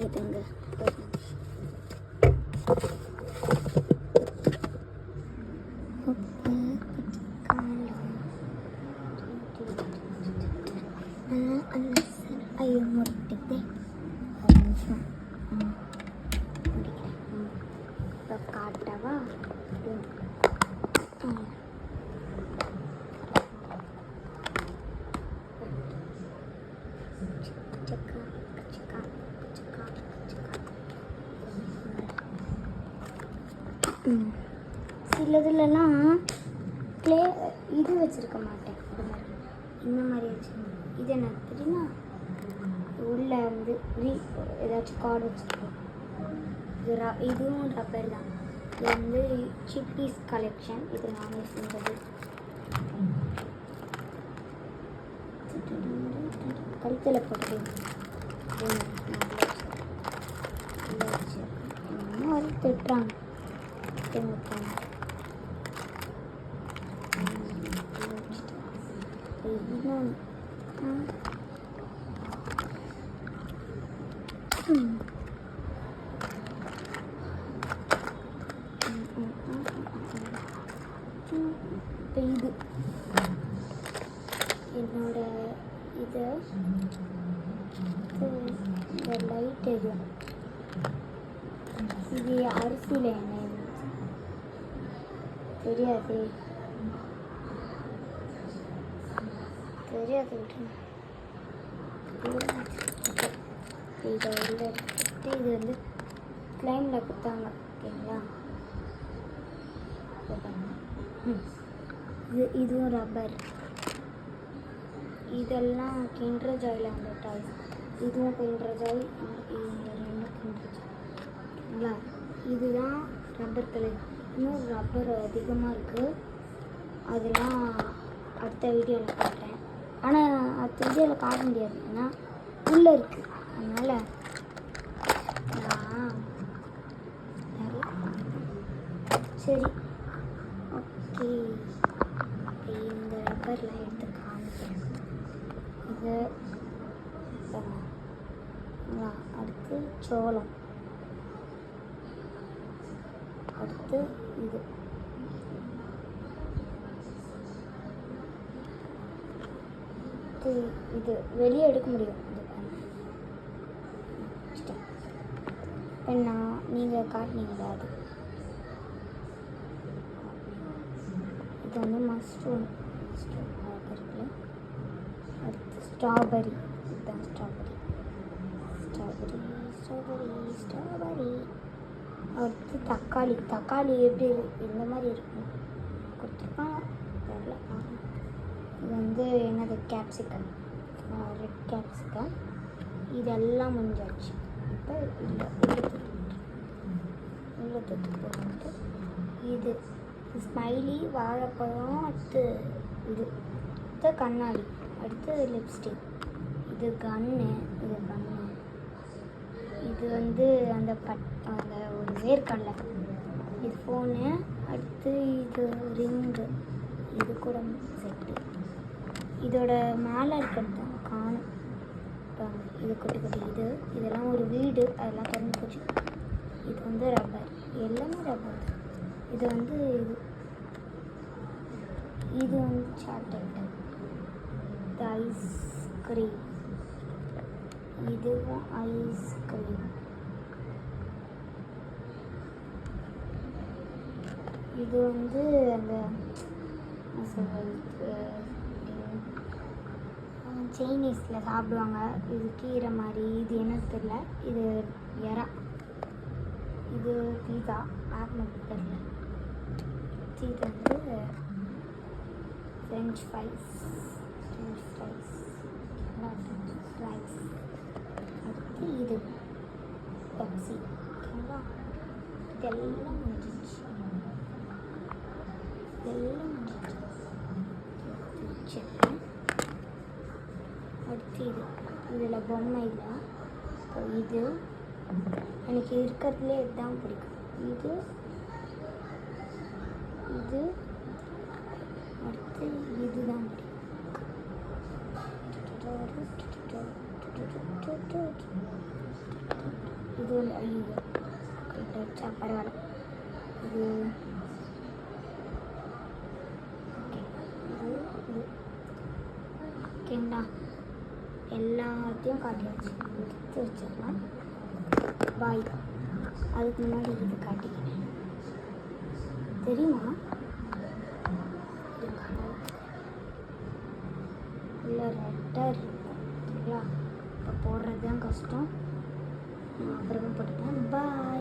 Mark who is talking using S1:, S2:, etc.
S1: இதுங்க ஐயோ முட்டிட்டே ஒரு நிமிஷம் முடிக்கிறேன். இப்போ காட்டவா? சிலதுலலாம் ப்ளே இது வச்சுருக்க மாட்டேன். இந்த மாதிரி வச்சுருக்கேன். இது என்ன தெரியுமா? உள்ளே வந்து ஏதாச்சும் கார்டு வச்சுருக்கோம். இதுவும் ரப்பர் தான். இது வந்து சிப்பீஸ் கலெக்ஷன். இது நானே செஞ்சது. கழுத்தில் போட்டு இன்னும் வரை திட்டுறாங்க. இது என்னோட இது இந்த லைட் எரியும். இது அரிசியில் என்ன தெரியாது விட்டுருங்க. இதை உள்ள எடுத்துட்டு இது வந்து கிளைமில் கொடுத்தாங்க. ஓகேங்களா? இதுவும் ரப்பர். இதெல்லாம் கிண்டர் ஜாயில் அந்த டாய்ஸ். இதுவும் கிண்டர் ஜாய். இந்த ரெண்டு கிண்டர் ஜாய்ங்களா? இதுதான் ரப்பர் கலர். இன்னும் ரப்பர் அதிகமாக இருக்குது. அதெல்லாம் அடுத்த வீடியோவில் காட்டுறேன். ஆனால் அடுத்த வீடியோவில் காட்ட முடியாது, ஏன்னா உள்ளே இருக்குது. அதனால் சரி ஓகே. இந்த ரப்பரில் எடுத்து காமிக்கிறேன். இது அடுத்து சோளம். அடுத்து இது இது வெளியே எடுக்க முடியும். பெண்ணா நீங்கள் காட்டினீங்களா? அது இது வந்து மஷ்ரூம் இருக்குல்ல. அடுத்து ஸ்ட்ராபெரி. இதுதான் ஸ்ட்ராபெரி. அடுத்து தக்காளி எப்படி இந்த மாதிரி இருக்கும் கொடுத்துருக்காங்க. தெரியல. இது வந்து என்னது கேப்சிகம், ரெட் கேப்சிகம். இதெல்லாம் முடிஞ்சாச்சு. இப்போ உள்ள தொட்டு போட்டு இது ஸ்மைலி, வாழைப்பழம். அடுத்து இது கண்ணாடி. அடுத்து லிப்ஸ்டிக். இது கன்னு. இது வந்து அந்த ஒரு வேர்க்கடலை. இது ஃபோனு. அடுத்து இது ரிங்கு. இது கூட செட்டு. இதோட மேலே இருக்கிறது காணும். இது குட்டி இதெல்லாம் ஒரு வீடு. அதெல்லாம் திறந்து போச்சு. இது வந்து ரப்பர். எல்லாமே ரப்பர். இது வந்து இது வந்து சாக்லேட். இது ஐஸ்கிரீம். இதுவும் ஐஸ்கிரீம். இது வந்து அந்த சைனீஸில் சாப்பிடுவாங்க. இது கீரை மாதிரி. இது என்னன்னு தெரியல. இது எறா. இது பீஸா. ஆப்னு தெரியல. இது வந்து ஃப்ரெஞ்ச் ஃப்ரைஸ். அடுத்து இது பெப்சி. ஓகேங்களா? இதெல்லாம் முடிஞ்சிச்சு. அடுத்து இதில் பொம்மை இல்லை. இது எனக்கு இருக்கிறதுலே இதுதான் பிடிக்கும். இது அடுத்து இதுதான் பிடிக்கும். இது ஒன்று ஐயோ கரெக்டாக பரவாயில்ல. இது ஓகேங்களா, எல்லாத்தையும் காட்டியாச்சு. எடுத்து வச்சிடலாம். பாய். அதுக்கு முன்னாடி இது காட்டிக்கிறேன். தெரியுமா இல்லை ரெட்டாக இருக்குங்களா? இப்போ போடுறது தான் கஷ்டம். அப்புறமா போட்டுக்கலாம். பாய்.